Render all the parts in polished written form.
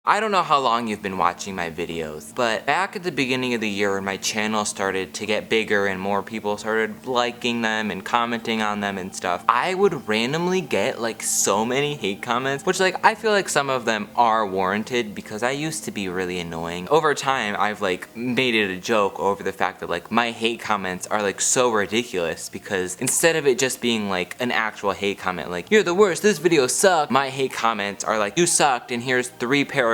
I don't know how long you've been watching my videos, but back at the beginning of the year when my channel started to get bigger and more people started liking them and commenting on them and stuff, I would randomly get like so many hate comments, which like I feel like some of them are warranted because I used to be really annoying. Over time, I've like made it a joke over the fact that like my hate comments are like so ridiculous because instead of it just being like an actual hate comment like, "You're the worst, this video sucked," my hate comments are like, "You sucked and here's 3 paragraphs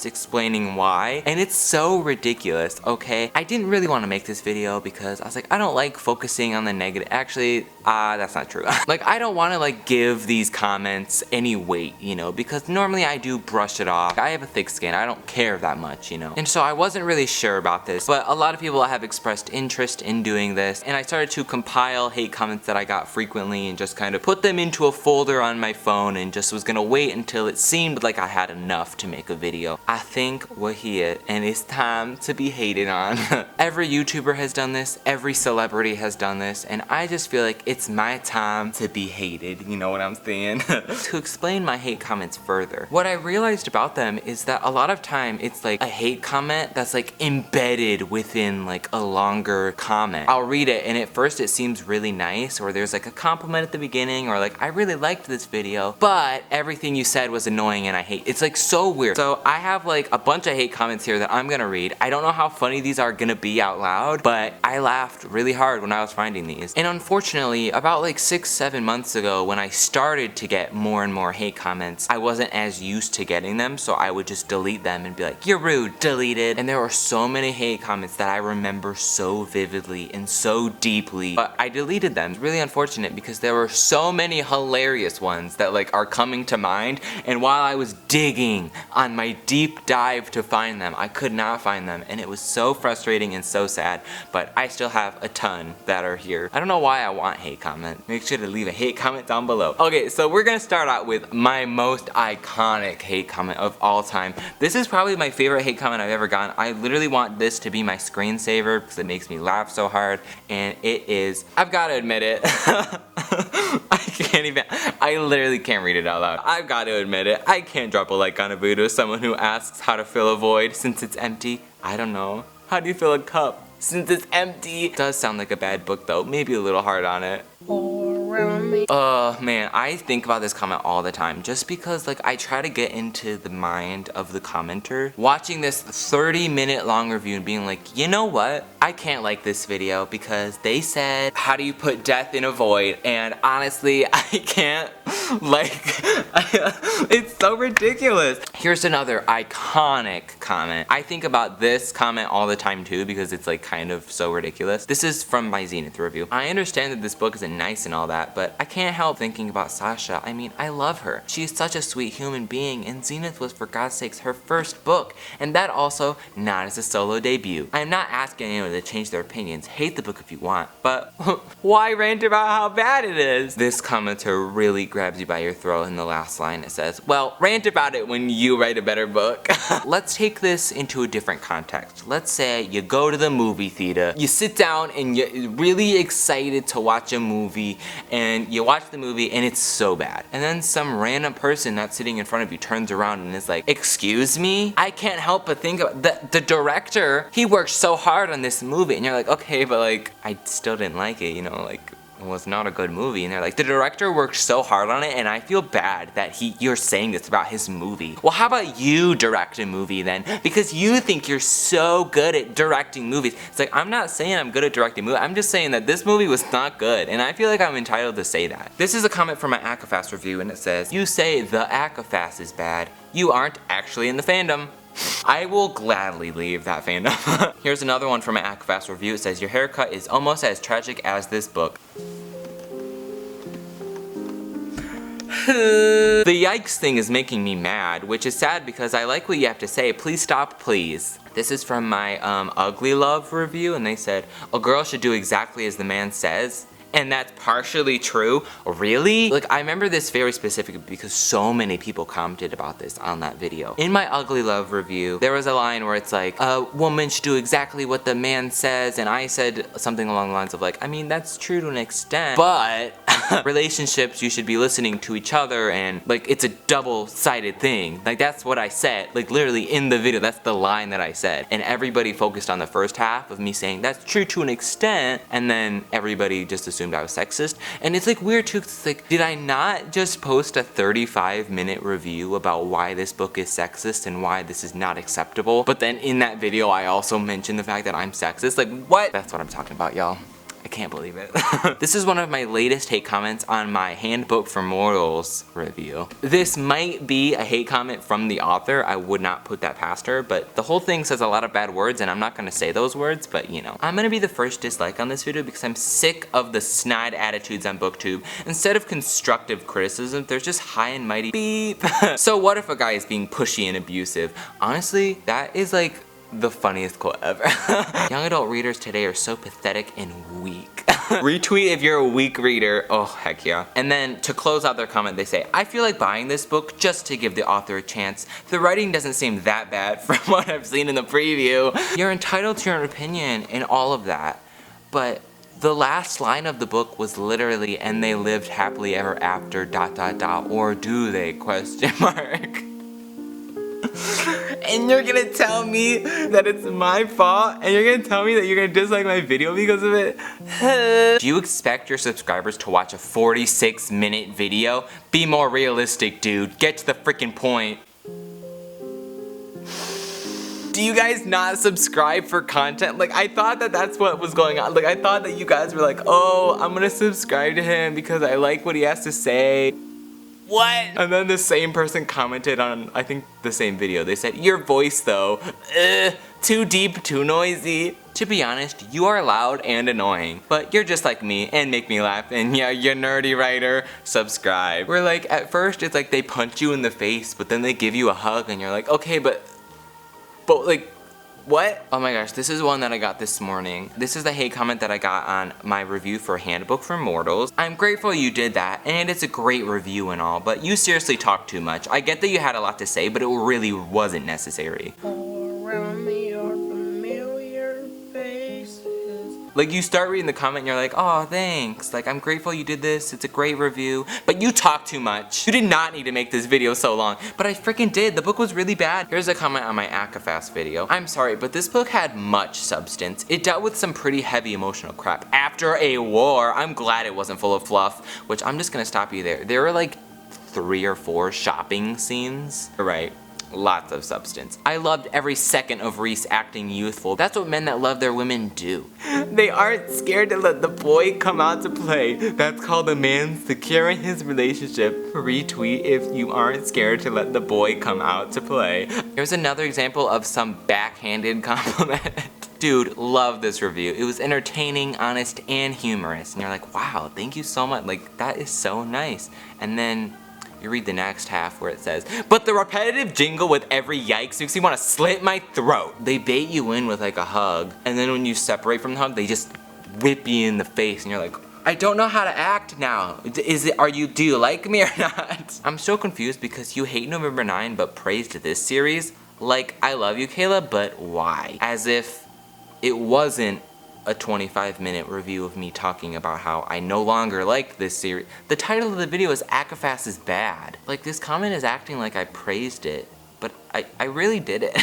explaining why," and it's so ridiculous, okay? I didn't really want to make this video because I was like, I don't like focusing on the negative. Actually, that's not true. Like, I don't want to like give these comments any weight, you know, because normally I do brush it off. I have a thick skin, I don't care that much, you know? And so I wasn't really sure about this, but a lot of people have expressed interest in doing this, and I started to compile hate comments that I got frequently and just kind of put them into a folder on my phone and just was gonna wait until it seemed like I had enough to make a video. I think we're here and it's time to be hated on. Every YouTuber has done this, every celebrity has done this, and I just feel like it's my time to be hated, you know what I'm saying? To explain my hate comments further, what I realized about them is that a lot of time it's like a hate comment that's like embedded within like a longer comment. I'll read it and at first it seems really nice, or there's like a compliment at the beginning, or like, "I really liked this video, but everything you said was annoying and I hate." It's like so weird. So I have like a bunch of hate comments here that I'm gonna read. I don't know how funny these are gonna be out loud, but I laughed really hard when I was finding these. And unfortunately, about like 6-7 months ago when I started to get more and more hate comments, I wasn't as used to getting them, so I would just delete them and be like, "You're rude, deleted." And there were so many hate comments that I remember so vividly and so deeply, but I deleted them. It's really unfortunate because there were so many hilarious ones that like are coming to mind, and while I was digging on my deep dive to find them, I could not find them, and it was so frustrating and so sad, but I still have a ton that are here. I don't know why I want hate comment. Make sure to leave a hate comment down below. Okay, so we're gonna start out with my most iconic hate comment of all time. This is probably my favorite hate comment I've ever gotten. I literally want this to be my screensaver because it makes me laugh so hard, and it is, I've gotta admit it. I literally can't read it out loud. I've got to admit it, I can't drop a like on a video to someone who asks how to fill a void since it's empty. I don't know. How do you fill a cup since it's empty? It does sound like a bad book though, maybe a little hard on it. Man, I think about this comment all the time just because like I try to get into the mind of the commenter. Watching this 30-minute long review and being like, you know what? I can't like this video because they said, "How do you put death in a void?" And honestly, I can't. Like, it's so ridiculous. Here's another iconic comment. I think about this comment all the time too because it's like kind of so ridiculous. This is from my Zenith review. "I understand that this book isn't nice and all that, but I can't help thinking about Sasha. I mean, I love her. She's such a sweet human being, and Zenith was, for God's sakes, her first book, and that also not as a solo debut. I am not asking anyone to change their opinions. Hate the book if you want, but why rant about how bad it is?" This commenter really grabs you by your throat in the last line. It says, "Well, rant about it when you write a better book." Let's take this into a different context. Let's say you go to the movie theater, you sit down and you're really excited to watch a movie, and you watch the movie and it's so bad. And then some random person that's sitting in front of you turns around and is like, "Excuse me?" I can't help but think about the director, he worked so hard on this movie, and you're like, okay, but like, I still didn't like it, you know, like, it was not a good movie. And they're like, "The director worked so hard on it, and I feel bad that you're saying this about his movie." Well, how about you direct a movie then? Because you think you're so good at directing movies. It's like, I'm not saying I'm good at directing movies. I'm just saying that this movie was not good, and I feel like I'm entitled to say that. This is a comment from my ACOFAS review, and it says, "You say the ACOFAS is bad. You aren't actually in the fandom." I will gladly leave that fandom. Here's another one from an ACOFAS review. It says, "Your haircut is almost as tragic as this book." The yikes thing is making me mad, which is sad because I like what you have to say. Please stop, please. This is from my Ugly Love review, and they said, "A girl should do exactly as the man says." And that's partially true. Really? Like, I remember this very specifically because so many people commented about this on that video. In my Ugly Love review, there was a line where it's like, "A woman should do exactly what the man says," and I said something along the lines of like, I mean, that's true to an extent, but relationships, you should be listening to each other, and like it's a double-sided thing. Like that's what I said, like literally in the video, that's the line that I said. And everybody focused on the first half of me saying that's true to an extent, and then everybody just assumed I was sexist. And it's like weird too, 'cause it's like, did I not just post a 35-minute review about why this book is sexist and why this is not acceptable? But then in that video, I also mentioned the fact that I'm sexist. Like what? That's what I'm talking about, y'all. I can't believe it. This is one of my latest hate comments on my Handbook for Mortals review. This might be a hate comment from the author. I would not put that past her, but the whole thing says a lot of bad words, and I'm not gonna say those words, but you know. I'm gonna be the first dislike on this video because I'm sick of the snide attitudes on BookTube. Instead of constructive criticism, there's just high and mighty beep. So what if a guy is being pushy and abusive? Honestly, that is like the funniest quote ever. Young adult readers today are so pathetic and weak. Retweet if you're a weak reader. Oh, heck yeah. And then to close out their comment, they say, I feel like buying this book just to give the author a chance. The writing doesn't seem that bad from what I've seen in the preview. You're entitled to your own opinion and all of that, but the last line of the book was literally, and they lived happily ever after, ... or do they, question mark. And you're gonna tell me that it's my fault, and you're gonna tell me that you're gonna dislike my video because of it? Do you expect your subscribers to watch a 46-minute video? Be more realistic, dude. Get to the freaking point. Do you guys not subscribe for content? Like, I thought that that's what was going on. Like, I thought that you guys were like, oh, I'm gonna subscribe to him because I like what he has to say. What? And then the same person commented on, I think, the same video. They said, your voice though, too deep, too noisy. To be honest, you are loud and annoying, but you're just like me and make me laugh, and yeah, you're nerdy writer, subscribe. Where like, at first it's like they punch you in the face, but then they give you a hug and you're like, okay, but like, what? Oh my gosh, this is one that I got this morning. This is the hate comment that I got on my review for Handbook for Mortals. I'm grateful you did that, and it's a great review and all, but you seriously talk too much. I get that you had a lot to say, but it really wasn't necessary. All around me are familiar faces. Like, you start reading the comment and you're like, oh, thanks. Like, I'm grateful you did this. It's a great review. But you talk too much. You did not need to make this video so long. But I freaking did. The book was really bad. Here's a comment on my ACOFAS video. I'm sorry, but this book had much substance. It dealt with some pretty heavy emotional crap. After a war, I'm glad it wasn't full of fluff. Which, I'm just gonna stop you there. There were like 3 or 4 shopping scenes. Right. Lots of substance. I loved every second of Rhys acting youthful. That's what men that love their women do. They aren't scared to let the boy come out to play. That's called a man secure in his relationship. Retweet if you aren't scared to let the boy come out to play. Here's another example of some backhanded compliment. Dude, love this review. It was entertaining, honest, and humorous. And you're like, wow, thank you so much. Like, that is so nice. And then you read the next half where it says, but the repetitive jingle with every yikes makes me want to slit my throat. They bait you in with like a hug, and then when you separate from the hug, they just whip you in the face, and you're like, I don't know how to act now. Do you like me or not? I'm so confused because you hate November 9 but praised this series. Like, I love you, Kayla, but why? As if it wasn't a 25-minute review of me talking about how I no longer liked this series. The title of the video is ACOFAS is bad. Like, this comment is acting like I praised it, but I really didn't.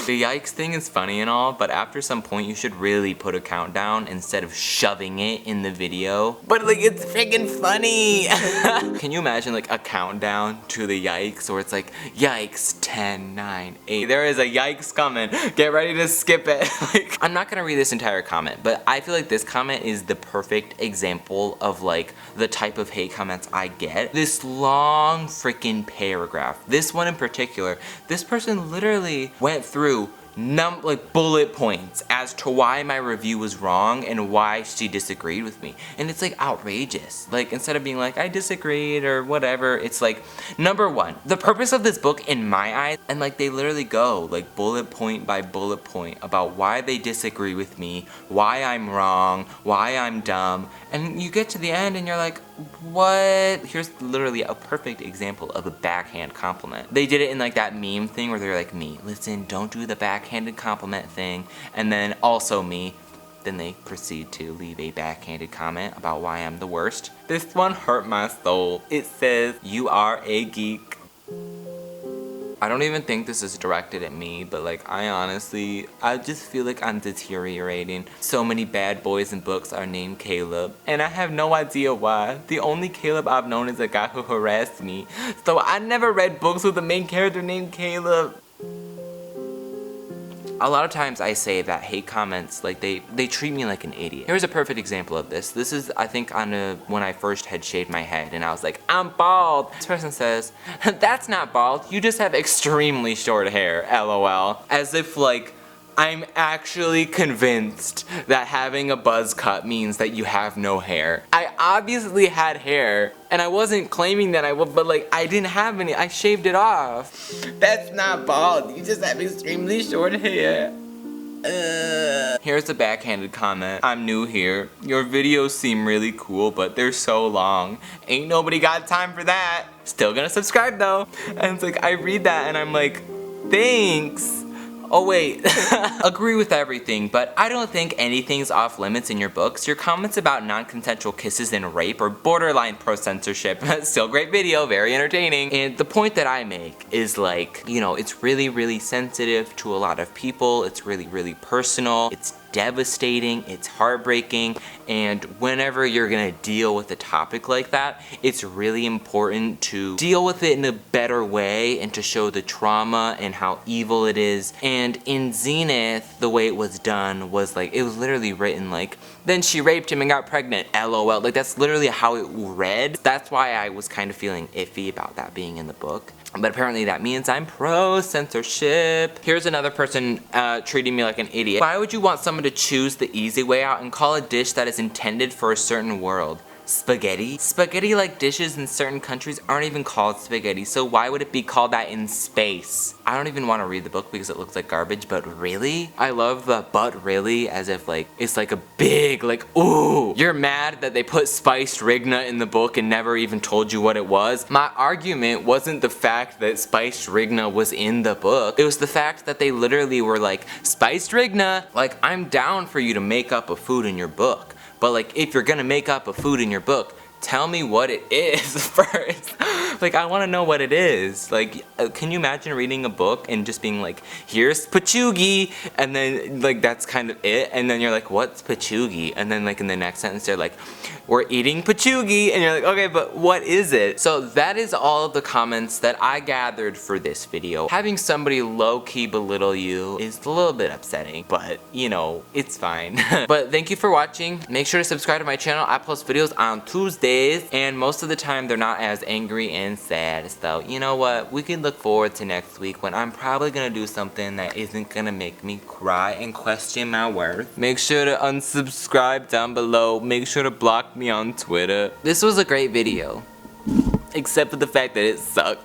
The yikes thing is funny and all, but after some point you should really put a countdown instead of shoving it in the video. But like, it's freaking funny. Can you imagine like a countdown to the yikes where it's like, yikes, 10, 9, 8. There is a yikes coming. Get ready to skip it. Like, I'm not gonna read this entire comment, but I feel like this comment is the perfect example of like the type of hate comments I get. This long freaking paragraph. This one in particular, this person literally went through like bullet points as to why my review was wrong and why she disagreed with me. And it's like outrageous. Like, instead of being like, I disagreed or whatever, it's like, number 1, the purpose of this book in my eyes, and like they literally go like bullet point by bullet point about why they disagree with me, why I'm wrong, why I'm dumb, and you get to the end and you're like, what? Here's literally a perfect example of a backhand compliment. They did it in like that meme thing where they're like, me, listen, don't do the backhanded compliment thing, and then also me, Then they proceed to leave a backhanded comment about why I'm the worst. This one hurt my soul. It says, "You are a geek." I don't even think this is directed at me, but like I just feel like I'm deteriorating. So many bad boys in books are named Caleb, and I have no idea why. The only Caleb I've known is a guy who harassed me. So I never read books with a main character named Caleb. A lot of times I say that hate comments, like they treat me like an idiot. Here's a perfect example of this. This is, I think, when I first had shaved my head and I was like, "I'm bald." This person says, "That's not bald, you just have extremely short hair, LOL." As if like, I'm actually convinced that having a buzz cut means that you have no hair. I obviously had hair, and I wasn't claiming that I would, but like, I didn't have any, I shaved it off. That's not bald, you just have extremely short hair. Here's a backhanded comment. "I'm new here. Your videos seem really cool, but they're so long. Ain't nobody got time for that. Still gonna subscribe though." And it's like, I read that and I'm like, thanks. Oh wait, agree with everything, but I don't think anything's off limits in your books. Your comments about non-consensual kisses and rape are borderline pro-censorship. Still great video, very entertaining. And the point that I make is like, you know, it's really, really sensitive to a lot of people. It's really, really personal. It's devastating, it's heartbreaking, and whenever you're gonna deal with a topic like that, it's really important to deal with it in a better way and to show the trauma and how evil it is. And in Zenith, the way it was done was like, it was literally written like, "Then she raped him and got pregnant, LOL." Like, that's literally how it read. That's why I was kind of feeling iffy about that being in the book. But apparently that means I'm pro-censorship. Here's another person treating me like an idiot. "Why would you want someone to choose the easy way out and call a dish that is intended for a certain world spaghetti? Spaghetti-like dishes in certain countries aren't even called spaghetti, so why would it be called that in space?" I don't even want to read the book because it looks like garbage, but really? I love the "but really" as if like, it's like a big like, ooh, you're mad that they put spiced Rigna in the book and never even told you what it was. My argument wasn't the fact that spiced Rigna was in the book. It was the fact that they literally were like, "Spiced Rigna." Like, I'm down for you to make up a food in your book. But like, if you're gonna make up a food in your book, tell me what it is first. Like, I wanna know what it is. Like, can you imagine reading a book and just being like, "Here's pachugi," and then like, that's kind of it, and then you're like, "What's pachugi?" And then like in the next sentence they're like, "We're eating pachugi," and you're like, okay, but what is it? So that is all of the comments that I gathered for this video. Having somebody low-key belittle you is a little bit upsetting, but you know, it's fine. But thank you for watching. Make sure to subscribe to my channel. I post videos on Tuesdays, and most of the time they're not as angry and sad. So you know what? We can look forward to next week when I'm probably gonna do something that isn't gonna make me cry and question my worth. Make sure to unsubscribe down below. Make sure to block me on Twitter. This was a great video, except for the fact that it sucked.